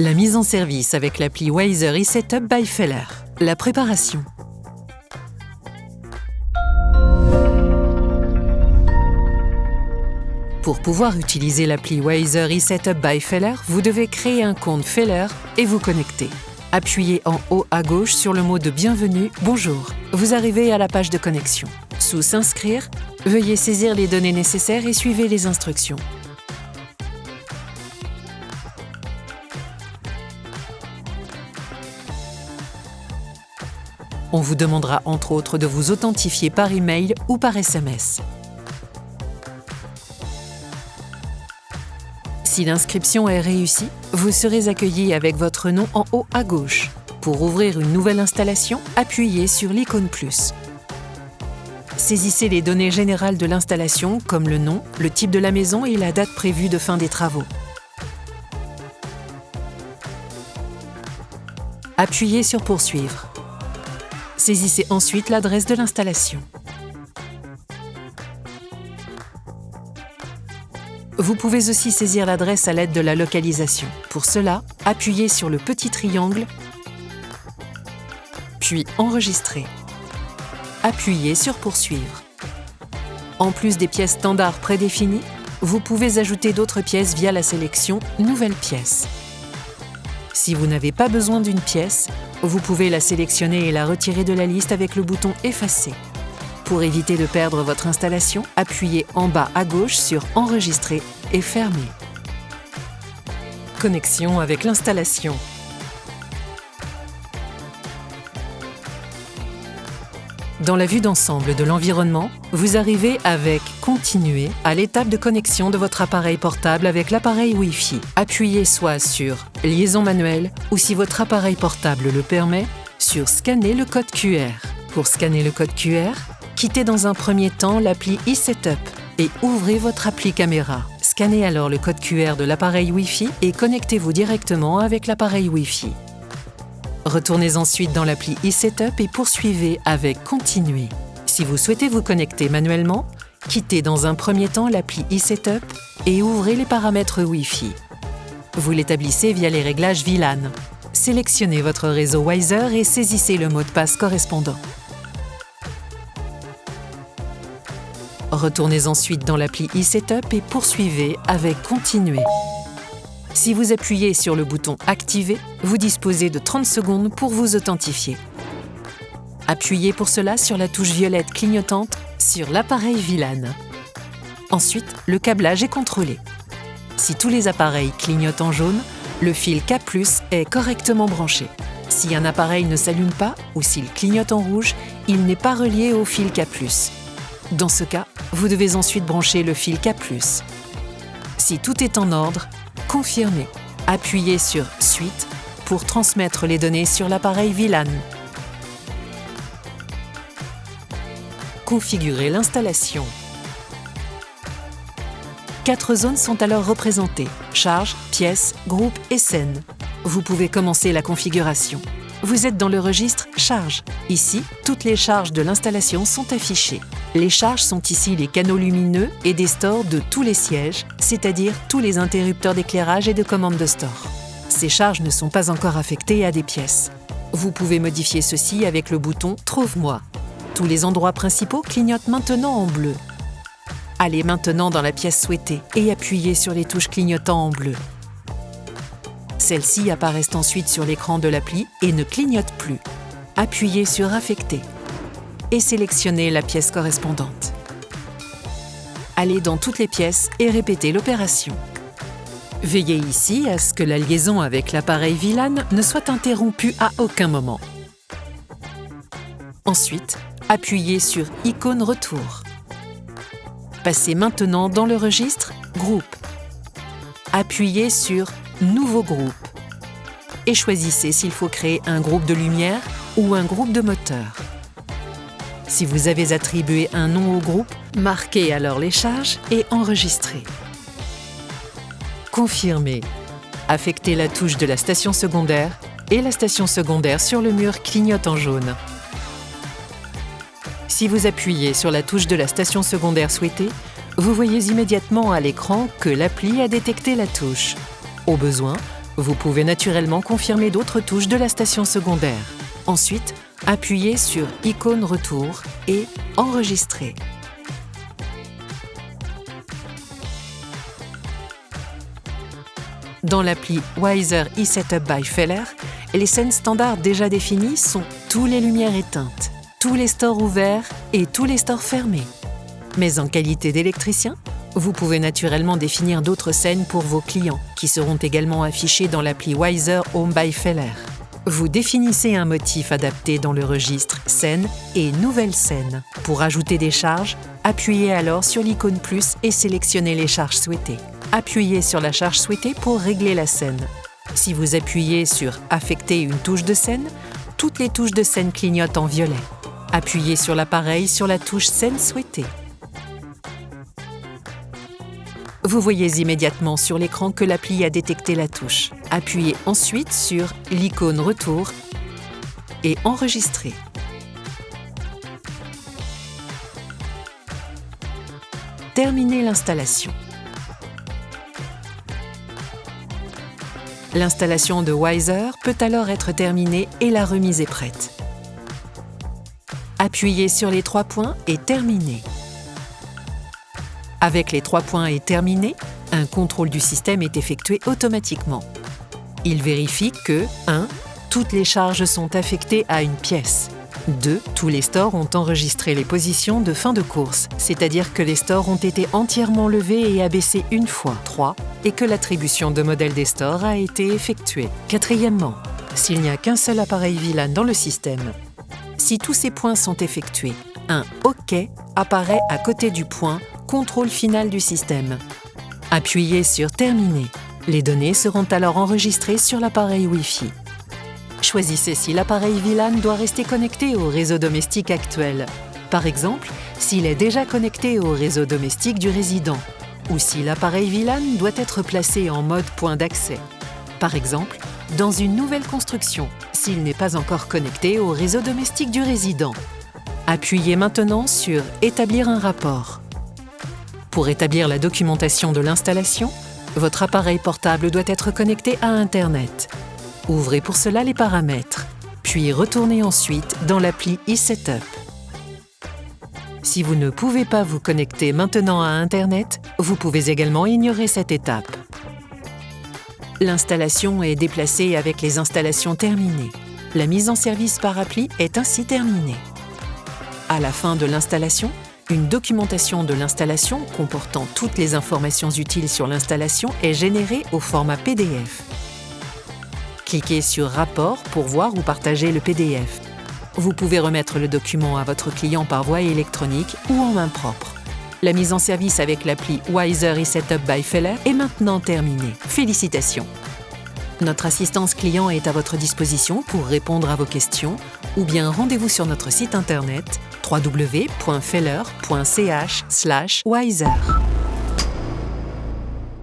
La mise en service avec l'appli Wiser eSetup by Feller. La préparation. Pour pouvoir utiliser l'appli Wiser eSetup by Feller, vous devez créer un compte Feller et vous connecter. Appuyez en haut à gauche sur le mot de bienvenue « Bonjour ». Vous arrivez à la page de connexion. Sous « S'inscrire », veuillez saisir les données nécessaires et suivez les instructions. On vous demandera entre autres de vous authentifier par email ou par SMS. Si l'inscription est réussie, vous serez accueilli avec votre nom en haut à gauche. Pour ouvrir une nouvelle installation, appuyez sur l'icône plus. Saisissez les données générales de l'installation comme le nom, le type de la maison et la date prévue de fin des travaux. Appuyez sur Poursuivre. Saisissez ensuite l'adresse de l'installation. Vous pouvez aussi saisir l'adresse à l'aide de la localisation. Pour cela, appuyez sur le petit triangle, puis Enregistrer. Appuyez sur Poursuivre. En plus des pièces standards prédéfinies, vous pouvez ajouter d'autres pièces via la sélection Nouvelle pièce. Si vous n'avez pas besoin d'une pièce, vous pouvez la sélectionner et la retirer de la liste avec le bouton Effacer. Pour éviter de perdre votre installation, appuyez en bas à gauche sur Enregistrer et Fermer. Connexion avec l'installation. Dans la vue d'ensemble de l'environnement, vous arrivez avec Continuer à l'étape de connexion de votre appareil portable avec l'appareil Wi-Fi. Appuyez soit sur Liaison manuelle ou si votre appareil portable le permet, sur Scanner le code QR. Pour scanner le code QR, quittez dans un premier temps l'appli eSetup et ouvrez votre appli caméra. Scannez alors le code QR de l'appareil Wi-Fi et connectez-vous directement avec l'appareil Wi-Fi. Retournez ensuite dans l'appli eSetup et poursuivez avec Continuer. Si vous souhaitez vous connecter manuellement, quittez dans un premier temps l'appli eSetup et ouvrez les paramètres Wi-Fi. Vous l'établissez via les réglages VLAN. Sélectionnez votre réseau Wiser et saisissez le mot de passe correspondant. Retournez ensuite dans l'appli eSetup et poursuivez avec Continuer. Si vous appuyez sur le bouton Activer, vous disposez de 30 secondes pour vous authentifier. Appuyez pour cela sur la touche violette clignotante sur l'appareil VLAN. Ensuite, le câblage est contrôlé. Si tous les appareils clignotent en jaune, le fil K+ est correctement branché. Si un appareil ne s'allume pas ou s'il clignote en rouge, il n'est pas relié au fil K+. Dans ce cas, vous devez ensuite brancher le fil K+. Si tout est en ordre, confirmez. Appuyez sur Suite pour transmettre les données sur l'appareil VLAN. Configurez l'installation. 4 zones sont alors représentées: charge, pièces, groupe et scène. Vous pouvez commencer la configuration. Vous êtes dans le registre Charge. Ici, toutes les charges de l'installation sont affichées. Les charges sont ici les canaux lumineux et des stores de tous les sièges, c'est-à-dire tous les interrupteurs d'éclairage et de commande de store. Ces charges ne sont pas encore affectées à des pièces. Vous pouvez modifier ceci avec le bouton Trouve-moi. Tous les endroits principaux clignotent maintenant en bleu. Allez maintenant dans la pièce souhaitée et appuyez sur les touches clignotant en bleu. Celles-ci apparaissent ensuite sur l'écran de l'appli et ne clignotent plus. Appuyez sur Affecter et sélectionnez la pièce correspondante. Allez dans toutes les pièces et répétez l'opération. Veillez ici à ce que la liaison avec l'appareil VLAN ne soit interrompue à aucun moment. Ensuite, appuyez sur Icône Retour. Passez maintenant dans le registre Groupe. Appuyez sur Nouveau groupe et choisissez s'il faut créer un groupe de lumière ou un groupe de moteur. Si vous avez attribué un nom au groupe, marquez alors les charges et enregistrez. Confirmez. Affectez la touche de la station secondaire et la station secondaire sur le mur clignote en jaune. Si vous appuyez sur la touche de la station secondaire souhaitée, vous voyez immédiatement à l'écran que l'appli a détecté la touche. Au besoin, Vous pouvez naturellement confirmer d'autres touches de la station secondaire. Ensuite, appuyez sur icône retour et enregistrer. Dans l'appli Wiser eSetup by Feller, les scènes standards déjà définies sont tous les lumières éteintes, tous les stores ouverts et tous les stores fermés. Mais en qualité d'électricien, vous pouvez naturellement définir d'autres scènes pour vos clients qui seront également affichées dans l'appli Wiser Home by Feller. Vous définissez un motif adapté dans le registre Scène et Nouvelle scène. Pour ajouter des charges, appuyez alors sur l'icône plus et sélectionnez les charges souhaitées. Appuyez sur la charge souhaitée pour régler la scène. Si vous appuyez sur « Affecter une touche de scène », toutes les touches de scène clignotent en violet. Appuyez sur l'appareil sur la touche « Scène souhaitée ». Vous voyez immédiatement sur l'écran que l'appli a détecté la touche. Appuyez ensuite sur l'icône « Retour » et enregistrez. Terminez l'installation. L'installation de Wiser peut alors être terminée et la remise est prête. Appuyez sur les 3 points et terminez. Avec les 3 points et terminé, un contrôle du système est effectué automatiquement. Il vérifie que 1. Toutes les charges sont affectées à une pièce. 2. Tous les stores ont enregistré les positions de fin de course, c'est-à-dire que les stores ont été entièrement levés et abaissés une fois. 3. Et que l'attribution de modèle des stores a été effectuée. 4. S'il n'y a qu'un seul appareil VLAN dans le système. Si tous ces points sont effectués, un OK apparaît à côté du point Contrôle final du système. Appuyez sur Terminer. Les données seront alors enregistrées sur l'appareil Wi-Fi. Choisissez si l'appareil VLAN doit rester connecté au réseau domestique actuel. Par exemple, s'il est déjà connecté au réseau domestique du résident, ou si l'appareil VLAN doit être placé en mode point d'accès. Par exemple, dans une nouvelle construction, s'il n'est pas encore connecté au réseau domestique du résident. Appuyez maintenant sur Établir un rapport. Pour établir la documentation de l'installation, votre appareil portable doit être connecté à Internet. Ouvrez pour cela les paramètres, puis retournez ensuite dans l'appli eSetup. Si vous ne pouvez pas vous connecter maintenant à Internet, vous pouvez également ignorer cette étape. L'installation est déplacée avec les installations terminées. La mise en service par appli est ainsi terminée. À la fin de l'installation, une documentation de l'installation comportant toutes les informations utiles sur l'installation est générée au format PDF. Cliquez sur « Rapport » pour voir ou partager le PDF. Vous pouvez remettre le document à votre client par voie électronique ou en main propre. La mise en service avec l'appli Wiser eSetup by Feller est maintenant terminée. Félicitations! Notre assistance client est à votre disposition pour répondre à vos questions ou bien rendez-vous sur notre site internet www.feller.ch/wiser.